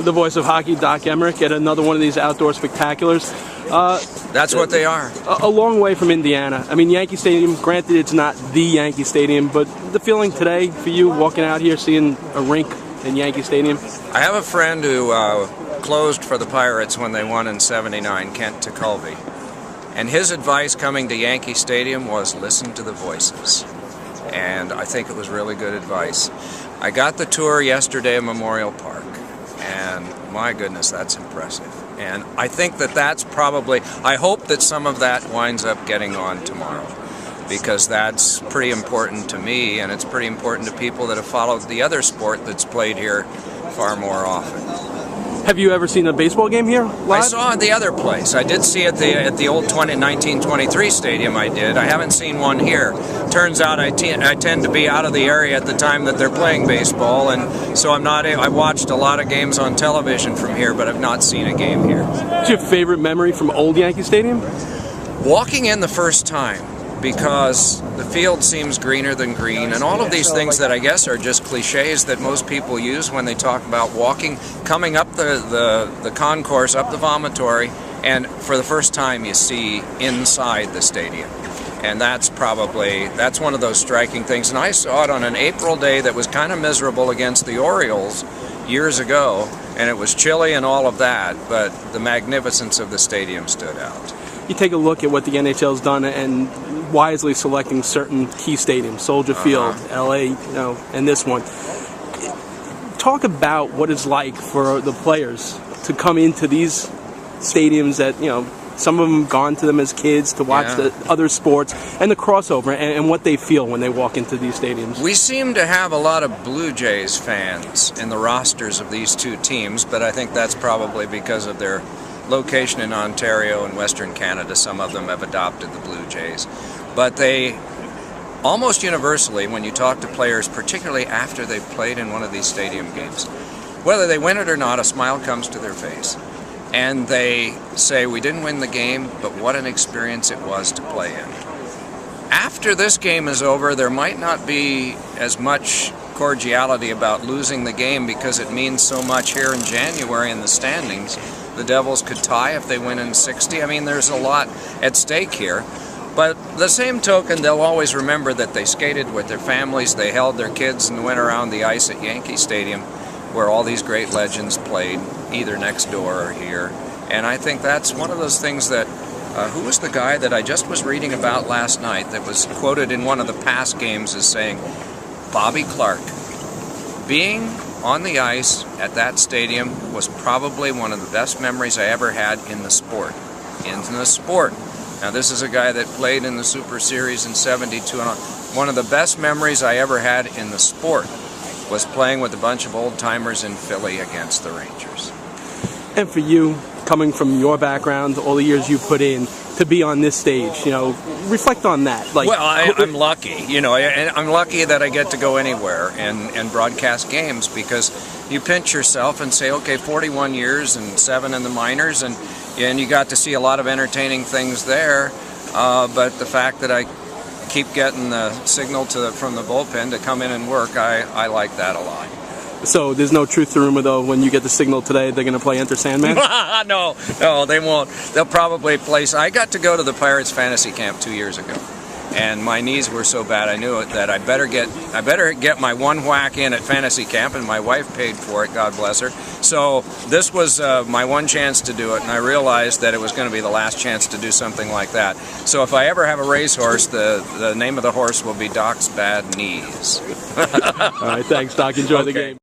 the voice of hockey, Doc Emrick, at another one of these outdoor spectaculars. That's what they are. A long way from Indiana. I mean, Yankee Stadium, granted it's not the Yankee Stadium, but the feeling today for you walking out here, seeing a rink in Yankee Stadium? I have a friend who closed for the Pirates when they won in '79, Kent Tekulve. And his advice coming to Yankee Stadium was listen to the voices. And I think it was really good advice. I got the tour yesterday of Memorial Park, and my goodness, that's impressive. And I think that that's probably, I hope that some of that winds up getting on tomorrow, because that's pretty important to me, and it's pretty important to people that have followed the other sport that's played here far more often. Have you ever seen a baseball game here live? I saw it the other place. I did see it at the old 1923 stadium. I did. I haven't seen one here. Turns out I tend to be out of the area at the time that they're playing baseball, and so I'm not. I watched a lot of games on television from here, but I've not seen a game here. What's your favorite memory from old Yankee Stadium? Walking in the first time, because the field seems greener than green, and all of these things that I guess are just cliches that most people use when they talk about walking, coming up the concourse, up the vomitory, and for the first time you see inside the stadium. And that's one of those striking things. And I saw it on an April day that was kind of miserable against the Orioles years ago, and it was chilly and all of that, but the magnificence of the stadium stood out. You take a look at what the NHL's done and wisely selecting certain key stadiums, Soldier Field, LA, and this one. Talk about what it's like for the players to come into these stadiums that, some of them gone to them as kids to watch the other sports, and the crossover and what they feel when they walk into these stadiums. We seem to have a lot of Blue Jays fans in the rosters of these two teams, but I think that's probably because of their location in Ontario and Western Canada. Some of them have adopted the Blue Jays. But they, almost universally, when you talk to players, particularly after they've played in one of these stadium games, whether they win it or not, a smile comes to their face. And they say, we didn't win the game, but what an experience it was to play in. After this game is over, there might not be as much cordiality about losing the game because it means so much here in January in the standings. The Devils could tie if they win in 60. I mean, there's a lot at stake here. But the same token, they'll always remember that they skated with their families, they held their kids and went around the ice at Yankee Stadium, where all these great legends played, either next door or here. And I think that's one of those things that, who was the guy that I just was reading about last night that was quoted in one of the past games as saying, Bobby Clark, being on the ice at that stadium was probably one of the best memories I ever had in the sport. Now, this is a guy that played in the Super Series in '72, and one of the best memories I ever had in the sport was playing with a bunch of old-timers in Philly against the Rangers. And for you, coming from your background, all the years you put in, to be on this stage, reflect on that. Well, I'm lucky, and I'm lucky that I get to go anywhere and broadcast games, because you pinch yourself and say, okay, 41 years and 7 in the minors, and you got to see a lot of entertaining things there, but the fact that I keep getting the signal from the bullpen to come in and work, I like that a lot. So there's no truth to rumor, though, when you get the signal today, they're going to play Enter Sandman? No, they won't. They'll probably play. I got to go to the Pirates fantasy camp 2 years ago, and my knees were so bad I knew it that I better get my one whack in at fantasy camp, and my wife paid for it, God bless her. So this was my one chance to do it, and I realized that it was going to be the last chance to do something like that. So if I ever have a racehorse, the name of the horse will be Doc's Bad Knees. All right, thanks, Doc. Enjoy the game.